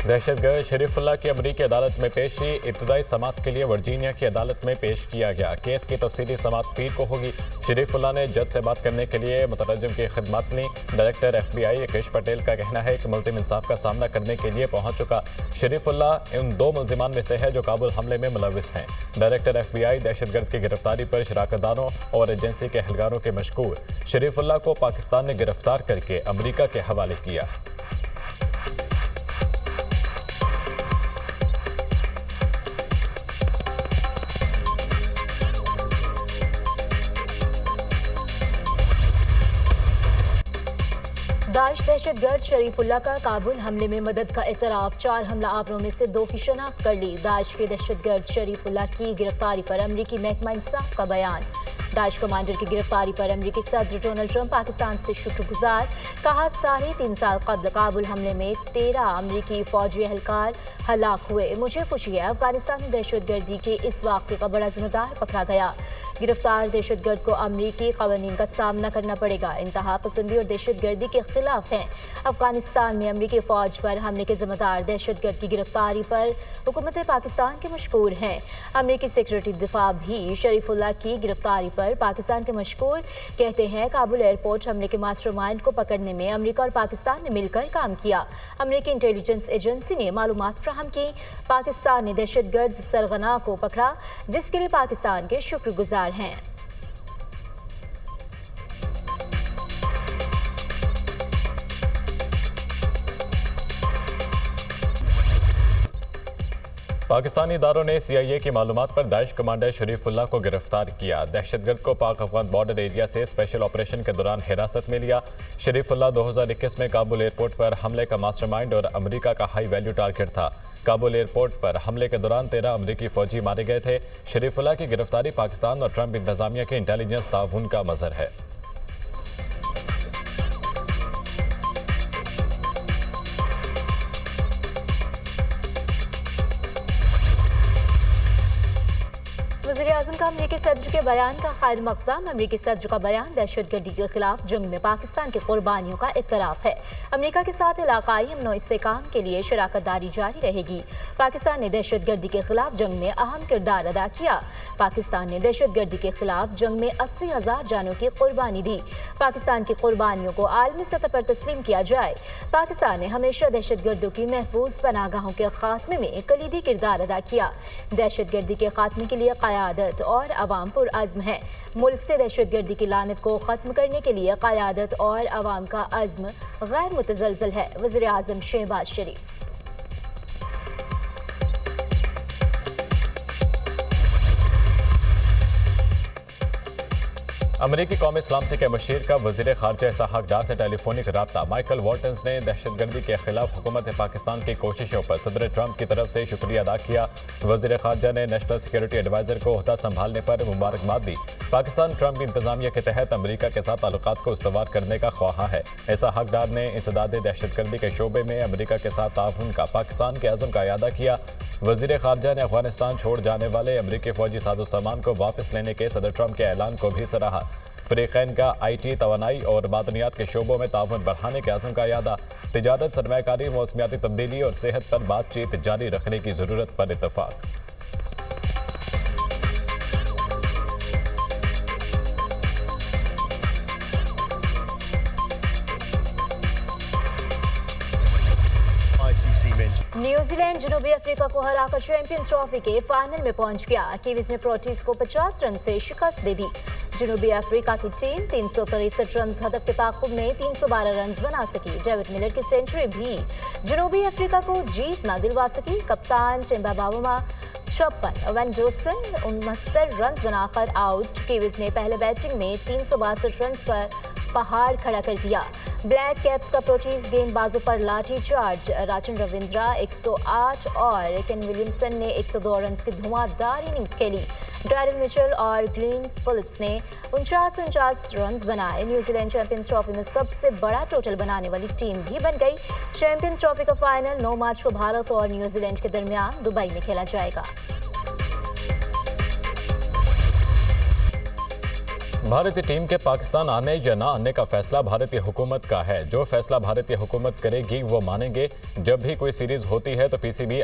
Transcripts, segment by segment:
दहशतगर्द शरीफुल्लाह की अमरीकी अदालत में पेशी। इब्तदाई समात के लिए वर्जीनिया की अदालत में पेश किया गया। केस की तफसीली समात पीर को होगी। शरीफुल्लाह ने जज से बात करने के लिए मुतरज्जिम की खिदमत ली। डायरेक्टर FBI यकेश पटेल का कहना है कि मुल्जिम इंसाफ का सामना करने के लिए पहुंच चुका। शरीफुल्लाह उन 2 मुल्जिमान में से है जो काबुल हमले में मुलविस हैं। डायरेक्टर FBI दहशतगर्द की गिरफ्तारी पर शराकतदारों और एजेंसी के एहलकारों के मशकूर। शरीफुल्लाह को पाकिस्तान ने गिरफ्तार करके अमरीका के हवाले किया। दाइश दहशतगर्द शरीफुल्लाह का काबुल हमले में मदद का इतराफ। 4 हमला आवरों में से 2 की शनाख्त कर ली। दाइश के दहशतगर्द शरीफुल्लाह की गिरफ्तारी पर अमरीकी महकमा इंसाफ का बयान। दाइश कमांडर की गिरफ्तारी पर अमरीकी सदर डोनाल्ड ट्रंप पाकिस्तान से शुक्रगुजार। कहा 3.5 साल कबल काबुल हमले में 13 अमरीकी फौजी एहलकार हलाक हुए। मुझे खुशी है अफगानिस्तान में दहशतगर्दी के इस वाक़े का बड़ा जिम्मेदार पकड़ा गया। गिरफ्तार दहशतगर्द को अमरीकी कवानीन का सामना करना पड़ेगा। इंतहा पसंदी और दहशतगर्दी के खिलाफ हैं। अफगानिस्तान में अमरीकी फौज पर हमले के जिम्मेदार दहशतगर्द की गिरफ्तारी पर हुकूमत पाकिस्तान के मशकूर हैं। अमरीकी सेक्रेटरी दिफा भी शरीफुल्लाह की गिरफ्तारी पर पाकिस्तान के मशकूर। कहते हैं काबुल एयरपोर्ट हमले के मास्टरमाइंड को पकड़ने में अमरीका और पाकिस्तान ने मिलकर काम किया। अमरीकी इंटेलिजेंस एजेंसी ने मालूमात फ्राहम की। पाकिस्तान ने दहशतगर्द सरगना को पकड़ा, जिसके लिए पाकिस्तान के शुक्रगुजार हैं। पाकिस्तानी इदारों ने CIA की मालूमात पर दाइश कमांडर शरीफुल्लाह को गिरफ्तार किया। दहशतगर्द को पाक अफगान बॉर्डर एरिया से स्पेशल ऑपरेशन के दौरान हिरासत में लिया। शरीफुल्लाह 2021 में काबुल एयरपोर्ट पर हमले का मास्टरमाइंड और अमेरिका का हाई वैल्यू टारगेट था। काबुल एयरपोर्ट पर हमले के दौरान 13 अमेरिकी फौजी मारे गए थे। शरीफुल्लाह की गिरफ्तारी पाकिस्तान और ट्रंप इंतजामिया के इंटेलिजेंस ताउन का मजहर है। वज़ीर-ए-आज़म का अमरीकी सदर के बयान का खैर मकदम। अमरीकी सदर का बयान दहशतगर्दी के खिलाफ जंग में पाकिस्तान की कुर्बानियों का इतराफ़ है। अमरीका के साथ इलाकाई अमन और इस्तेहकाम के लिए शराकत दारी जारी रहेगी। पाकिस्तान ने दहशतगर्दी के खिलाफ जंग में अहम किरदार अदा किया। पाकिस्तान ने दहशतगर्दी के खिलाफ जंग में 80,000 जानों की कुर्बानी दी। पाकिस्तान की कुर्बानियों को आलमी सतह पर तस्लीम किया जाए। पाकिस्तान ने हमेशा दहशतगर्दों की महफूज पनागाहों के खात्मे में कलीदी किरदार अदा किया। दहशतगर्दी के खात्मे के लिए क़यादत और अवाम पुरअज़्म है। मुल्क से दहशतगर्दी की लानत को ख़त्म करने के लिए क़यादत और अवाम का अज़्म गैर मुतज़लज़ल है। वज़ीर-ए-आज़म शहबाज शरीफ। अमरीकी कौमी सलामती के मशीर का वज़ीर ख़ारजा इसहाक़ डार से टेलीफोनिक रब्ता। माइकल वॉल्टन्स ने दहशतगर्दी के खिलाफ हुकूमत पाकिस्तान की कोशिशों पर सदर ट्रंप की तरफ से शुक्रिया अदा किया। वज़ीर ख़ारजा ने नेशनल सिक्योरिटी एडवाइज़र को ओहदा संभालने पर मुबारकबाद दी। पाकिस्तान ट्रंप इंतजामिया के तहत अमरीका के साथ ताल्लुकात को इस्तवार करने का ख्वाहा है। इसहाक़ डार ने इंसदाद दहशतगर्दी के शोबे में अमरीका के साथ ताउन का पाकिस्तान के अज़म का इयादा किया। वज़ीर ख़ारजा ने अफगानिस्तान छोड़ जाने वाले अमरीकी फ़ौजी साजो सामान को वापस लेने के सदर ट्रंप के ऐलान को भी सराहा। फ़रीक़ैन का IT, तवानाई और मादनियात के शोबों में ताउन बढ़ाने के अज़म का इयादा। तिजारत, सरमायाकारी, मौसमियाती तब्दीली और सेहत पर बातचीत जारी रखने की ज़रूरत पर इत्तफ़ाक़। न्यूजीलैंड जनूबी अफ्रीका को हराकर चैंपियंस ट्रॉफी के फाइनल में पहुंच गया। कीवीज ने प्रोटीज को 50 रन से शिकस्त दे दी। जनूबी अफ्रीका की टीम 363 रन हदफ के ताक़ुब में 312 रन बना सकी। डेविड मिलर की सेंचुरी भी जनूबी अफ्रीका को जीत न दिलवा सकी। कप्तान Timba Bavuma 56, when Jason 69 run बनाकर आउट। कीवीज ने पहले बैटिंग में 362 रन पर पहाड़ खड़ा कर दिया। ब्लैक कैप्स का प्रोटीज गेंदबाजों पर लाठी चार्ज। राजन रविंद्रा 108 और केन विलियमसन ने 102 रन की धुआंधार इनिंग्स खेली। डैरिल मिचेल और ग्लेन फिलिप्स ने 49 रन बनाए। न्यूजीलैंड चैंपियंस ट्रॉफी में सबसे बड़ा टोटल बनाने वाली टीम भी बन गई। चैंपियंस ट्रॉफी का फाइनल 9 मार्च को भारत और न्यूजीलैंड के दरमियान दुबई में खेला जाएगा। भारतीय टीम के पाकिस्तान आने या ना आने का फैसला भारतीय हुकूमत का है। जो फैसला भारतीय हुकूमत करेगी वो मानेंगे। जब भी कोई सीरीज होती है तो पीसीबी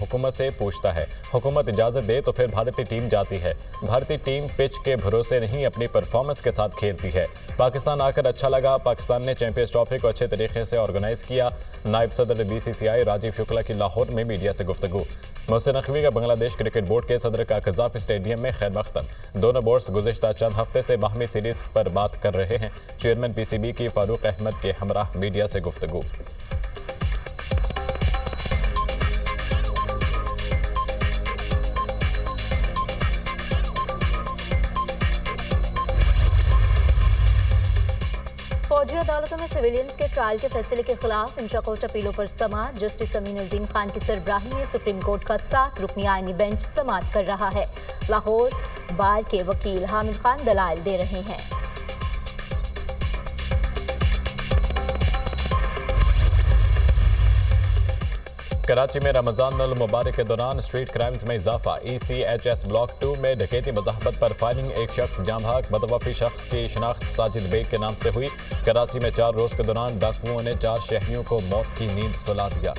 हुकूमत से पूछता है, हुकूमत इजाजत दे तो फिर भारतीय टीम जाती है। भारतीय टीम पिच के भरोसे नहीं अपनी परफॉर्मेंस के साथ खेलती है। पाकिस्तान आकर अच्छा लगा। पाकिस्तान ने चैंपियंस ट्रॉफी को अच्छे तरीके से ऑर्गेनाइज किया। नायब सदर बीसीसीआई राजीव शुक्ला की लाहौर में मीडिया से गुफ्तगू। मोहसिन नकवी का बांग्लादेश क्रिकेट बोर्ड के सदर का कजाफ स्टेडियम में खैर मख्तम। दोनों बोर्ड्स गुज़िश्ता चंद हफ्ते से बाहमी सीरीज पर बात कर रहे हैं। चेयरमैन पीसीबी की फारूक अहमद के हमरा मीडिया से गुफ्तगू। फौजी अदालतों में सिविलियंस के ट्रायल के फैसले के खिलाफ इंचा कोर्ट अपीलों पर समाअत। जस्टिस अमीनुद्दीन खान की सरबराही में सुप्रीम कोर्ट का 7 रुकनी आईनी बेंच समाअत कर रहा है। लाहौर बार के वकील हामिद खान दलाइल दे रहे हैं। कराची में रमजान उल मुबारक के दौरान स्ट्रीट क्राइम्स में इजाफा। ECHS ब्लॉक 2 में डकैती मज़ाहमत पर फायरिंग। एक शख्स जाम भाग। मुतवफ़ी शख्स की शनाख्त साजिद बेग के नाम से हुई। कराची में 4 रोज के दौरान डाकुओं ने 4 शहरियों को मौत की नींद सुला दिया।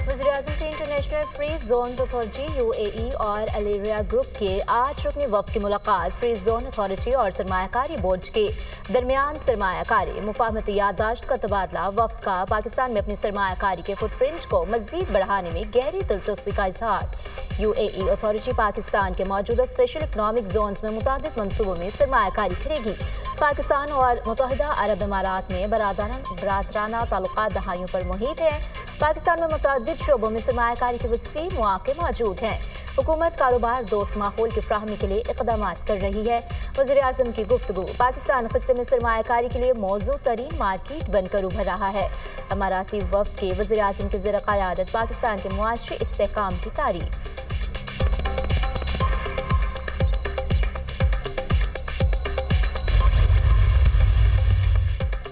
वज़ीर-ए-आज़म से international free zones authority UAE और अलेरिया ग्रुप के 8 रुकनी वफ़द की मुलाकात। फ्री जोन अथॉरिटी और सरमायाकारी बोर्ड के दरमियान सरमायाकारी मुफाहमती याददाश्त का तबादला। वफ़द का पाकिस्तान में अपनी सरमायाकारी के फुटप्रिंट को मज़ीद बढ़ाने में गहरी दिलचस्पी का इजहार। UAE अथॉरिटी पाकिस्तान के मौजूदा स्पेशल इकनॉमिक जोन्स में मुतादिद मनसूबों में सरमायाकारी करेगी। पाकिस्तान और मुत्तहिदा अरब इमारात में बरादराना ताल्लुकात दहाइयों पर मुहित है। पाकिस्तान में मुतादिद शोबों में सरमायाकारी के वसी मौके मौजूद हैं। हुकूमत कारोबार दोस्त माहौल की फ्राहमी के लिए इक़दाम कर रही है। वज़ीर-ए-आज़म की गुफ्तगू। पाकिस्तान खित्ते में सरमायाकारी के लिए मौजूद तरीन मार्केट बनकर उभर रहा है। अमाराती वफ़द के वज़ीर-ए-आज़म की ज़ेर क़यादत पाकिस्तान के मुआशी इस्तेहकाम की तारीफ।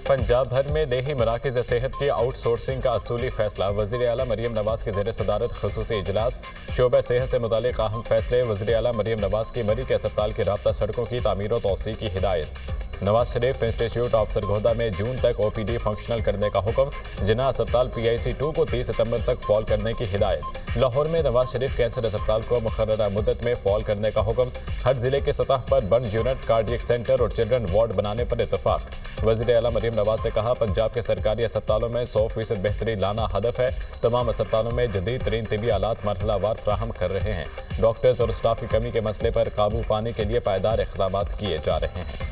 पंजाब भर में देही मराकज़ सेहत की आउटसोर्सिंग का असूली फैसला। वज़ीर आला मरीम नवाज के ज़ेर सदारत खसूसी इजलास। शोबा सेहत से मुतालिक अहम फैसले। वज़ीर आला मरीम नवाज की मरी के अस्पताल की राब्ता सड़कों की तामीर और तौसी की हिदायत। नवाज शरीफ इंस्टीट्यूट ऑफ सरगोदा में जून तक OPD फंक्शनल करने का हुक्म। जिना अस्पताल PIC 2 को 30 सितंबर तक फॉल करने की हिदायत। लाहौर में नवाज शरीफ कैंसर अस्पताल को मुकर्ररा मुद्दत में फॉल करने का हुक्म। हर जिले के सतह पर बर्न यूनिट, कार्डियक सेंटर और चिल्ड्रन वार्ड बनाने पर इतफाक। वज़ीर आला मरीम नवाज से कहा, पंजाब के सरकारी अस्पतालों में 100% बेहतरी लाना हदफ है। तमाम अस्पतालों में जदीद तरीन तिबी आलात मरहलावार फ्राहम कर रहे हैं। डॉक्टर्स और स्टाफ की कमी के मसले पर काबू पाने के लिए पायदार इक़दाम किए जा रहे हैं।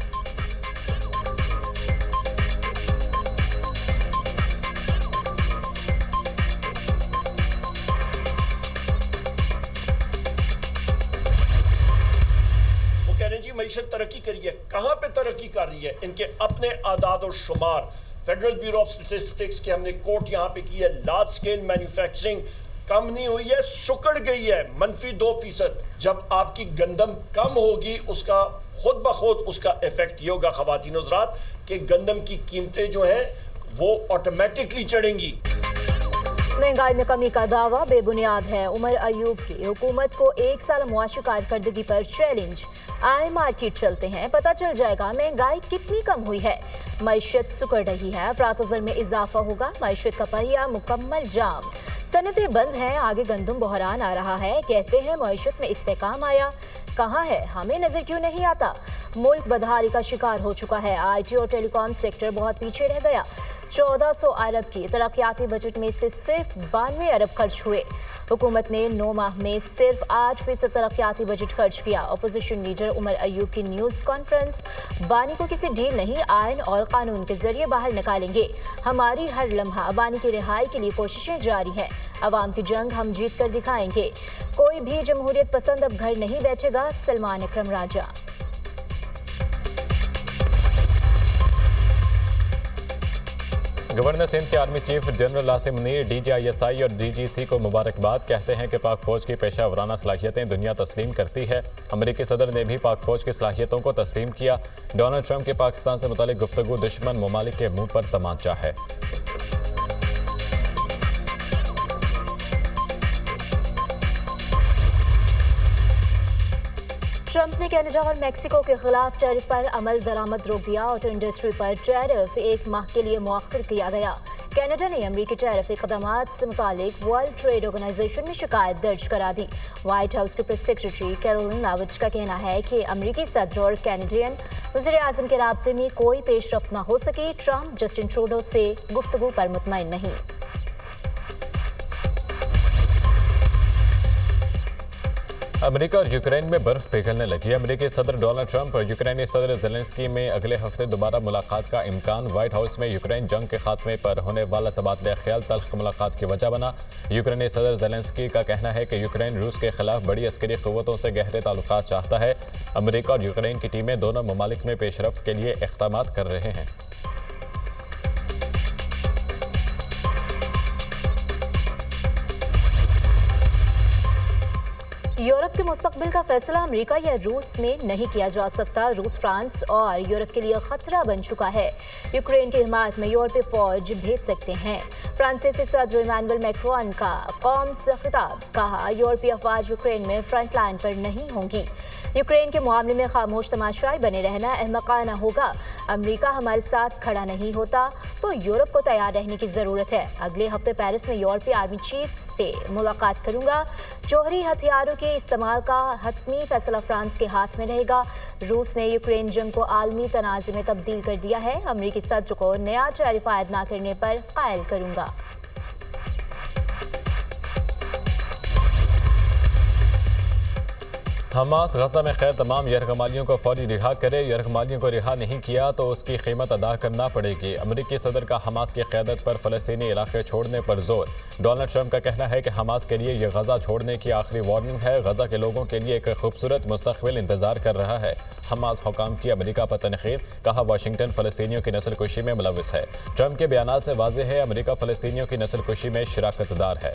मईशत तरक्की करी है, कहां पे तरक्की कर रही है? इनके अपने आदाद और शुमार फेडरल ब्यूरो ऑफ स्टैटिस्टिक्स की हमने कोर्ट यहां पे की है। लार्ज स्केल मैन्युफैक्चरिंग कम नहीं हुई है, सुकड़ गई है -2%। जब आपकी गंदम कम होगी उसका खुद ब खुद उसका इफेक्ट ये होगा ख़वातीन और हज़रात कि गंदम की कीमतें जो हैं वो ऑटोमेटिकली चढ़ेंगी। महंगाई में कमी का दावा बेबुनियाद है। उमर अयूब की हुकूमत को 1 साल मुआशी कारकर्दगी पर चैलेंज। आए मार्केट चलते हैं, पता चल जाएगा महंगाई कितनी कम हुई है। मईशत सुकड़ रही है, प्रातज़र में इजाफा होगा। मईशत का पहिया मुकम्मल जाम। सनतें बंद हैं, आगे गंदम बहरान आ रहा है। कहते हैं मईशत में इस्तेकाम आया, कहाँ है, हमें नजर क्यों नहीं आता? मुल्क बदहाली का शिकार हो चुका है। IT और टेलीकॉम सेक्टर बहुत पीछे रह गया। 1400 अरब की तरक्याती बजट में से सिर्फ 92 अरब खर्च हुए। हुकूमत ने 9 माह में सिर्फ 8% तरक्याती बजट खर्च किया। अपोजिशन लीडर उमर अयूब की न्यूज़ कॉन्फ्रेंस। बानी को किसी डील नहीं, आयन और कानून के जरिए बाहर निकालेंगे। हमारी हर लम्हा बानी की रिहाई के लिए कोशिशें जारी हैं। अवाम की जंग हम जीत कर दिखाएंगे। कोई भी जमहूरियत पसंद अब घर नहीं बैठेगा। सलमान अकरम राजा। गवर्नर सिंध के army chief general Asim Munir DGISI और DGC को मुबारकबाद। कहते हैं कि पाक फौज की पेशा वराना सलाहियतें दुनिया तस्लीम करती है। अमेरिकी सदर ने भी पाक फौज की सलाहियतों को तस्लीम किया। डोनाल्ड ट्रंप के पाकिस्तान से मुतालिक गुफ्तगू दुश्मन ममालिक के मुंह पर तमाचा है। ट्रंप ने कनाडा और मेक्सिको के खिलाफ टैरिफ पर अमल दरामद रोक दिया। ऑटो इंडस्ट्री पर टैरिफ 1 माह के लिए मुअख्खर किया गया। कनाडा ने अमरीकी टैरिफ इक़दाम से मुतालिक वर्ल्ड ट्रेड ऑर्गेनाइजेशन में शिकायत दर्ज करा दी। व्हाइट हाउस के प्रेस सेक्रेटरी कैरोलिन लेविट का कहना है कि अमरीकी सदर और कैनेडियन वज़ीर आज़म के राब्ते में कोई पेशरफ्त न हो सकी। ट्रंप जस्टिन ट्रूडो से गुफ्तगू पर मुतमईन नहीं। अमेरिका और यूक्रेन में बर्फ पिघलने लगी। अमेरिकी सदर डोनाल्ड ट्रंप और यूक्रेनी सदर ज़ेलेंस्की में अगले हफ्ते दोबारा मुलाकात का इम्कान। व्हाइट हाउस में यूक्रेन जंग के खात्मे पर होने वाला तबादला ख्याल तल्ख मुलाकात की वजह बना। यूक्रेनी सदर ज़ेलेंस्की का कहना है कि यूक्रेन रूस के खिलाफ बड़ी अस्करी क़ुव्वतों से गहरे ताल्लुकात चाहता है। अमेरिका और यूक्रेन की टीमें दोनों ममालिक में पेशरफ्त के लिए इक़दाम कर रहे हैं। यूरोप के मुस्तकबिल का फैसला अमेरिका या रूस में नहीं किया जा सकता। रूस फ्रांस और यूरोप के लिए खतरा बन चुका है। यूक्रेन की हिमायत में यूरोपीय फौज भेज सकते हैं। फ्रांसीसी सदर इमानुएल मैक्रोन का कौम से खिताब, कहा यूरोपीय अफवाज यूक्रेन में फ्रंट लाइन पर नहीं होंगी। यूक्रेन के मामले में खामोश तमाशाई बने रहना अहमकाना होगा। अमेरिका हमारे साथ खड़ा नहीं होता तो यूरोप को तैयार रहने की ज़रूरत है। अगले हफ्ते पेरिस में यूरोपीय आर्मी चीफ से मुलाकात करूंगा। जौहरी हथियारों के इस्तेमाल का हतमी फैसला फ्रांस के हाथ में रहेगा। रूस ने यूक्रेन जंग को आलमी तनाज़े में तब्दील कर दिया है। अमेरिकी सदर को नया टैरिफ आयद न करने पर कायल करूंगा। हमास गजा में कैद तमाम यरगमालियों को फौरी रिहा करे। यरगमालियों को रिहा नहीं किया तो उसकी कीमत अदा करना पड़ेगी। अमरीकी सदर का हमास की क़यादत पर फ़लस्तीनी इलाके छोड़ने पर जोर। डोनाल्ड ट्रंप का कहना है कि हमास के लिए यह गजा छोड़ने की आखिरी वार्निंग है। गजा के लोगों के लिए एक खूबसूरत मुस्तक़बिल इंतजार कर रहा है। हमास हुकाम की अमरीका पर तनक़ीद, कहा वाशिंगटन फ़लस्तीनियों की नस्ल कुशी में मुलविस है। ट्रंप के बयान से वाज़ेह है अमरीका फ़लस्तीनियों की नस्ल कुशी में शराकतदार है।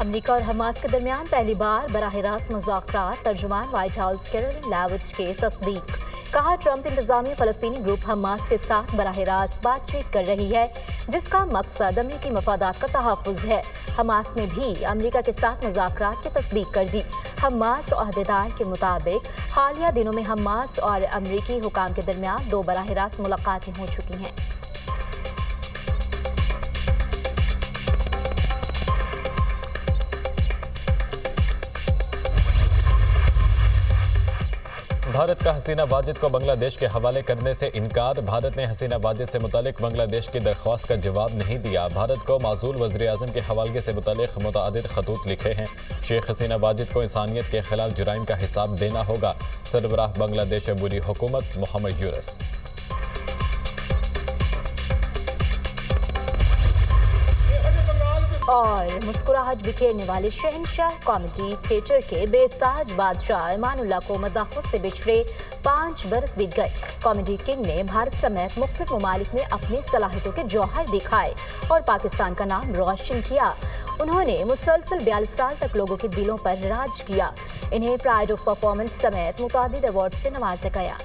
अमेरिका और हमास के दरमियान पहली बार बराह रास्त मुज़ाकरात। तर्जुमान व्हाइट हाउस कैरोलिन लेविट के तस्दीक, कहा ट्रंप इंतजामी फ़लस्तीनी ग्रुप हमास के साथ बराह रास्त बातचीत कर रही है जिसका मकसद अमरीकी मफादात का तहफ़्फ़ुज़ है। हमास ने भी अमेरिका के साथ मुज़ाकरात की तस्दीक कर दी। हमास अहदेदार के मुताबिक हालिया दिनों में हमास और अमरीकी हुकाम के दरमियान 2 बराह रास्त मुलाकातें हो चुकी हैं। भारत का हसीना वाजिद को बांग्लादेश के हवाले करने से इनकार। भारत ने हसीना वाजिद से मुतालिक बांग्लादेश की दरख्वास्त का जवाब नहीं दिया। भारत को माजूल वज़ीर आज़म के हवाले से मुतालिक मुतअद्दिद खतूत लिखे हैं। शेख हसीना वाजिद को इंसानियत के खिलाफ जुराइम का हिसाब देना होगा। सरबराह बांग्लादेश अबूरी हुकूमत मोहम्मद यूनुस। और मुस्कुराहट बिखेरने वाले शहंशाह कॉमेडी थिएटर के बेताज बादशाह इमानुल्लाह को मदाखुद से बिछड़े 5 बरस बीत गए। कॉमेडी किंग ने भारत समेत मुख्तलिफ ममालिक में अपनी सलाहियतों के जौहर दिखाए और पाकिस्तान का नाम रोशन किया। उन्होंने मुसलसल 42 साल तक लोगों के दिलों पर राज किया। इन्हें प्राइड ऑफ परफॉर्मेंस समेत मुतादिद अवार्ड से नवाजा गया।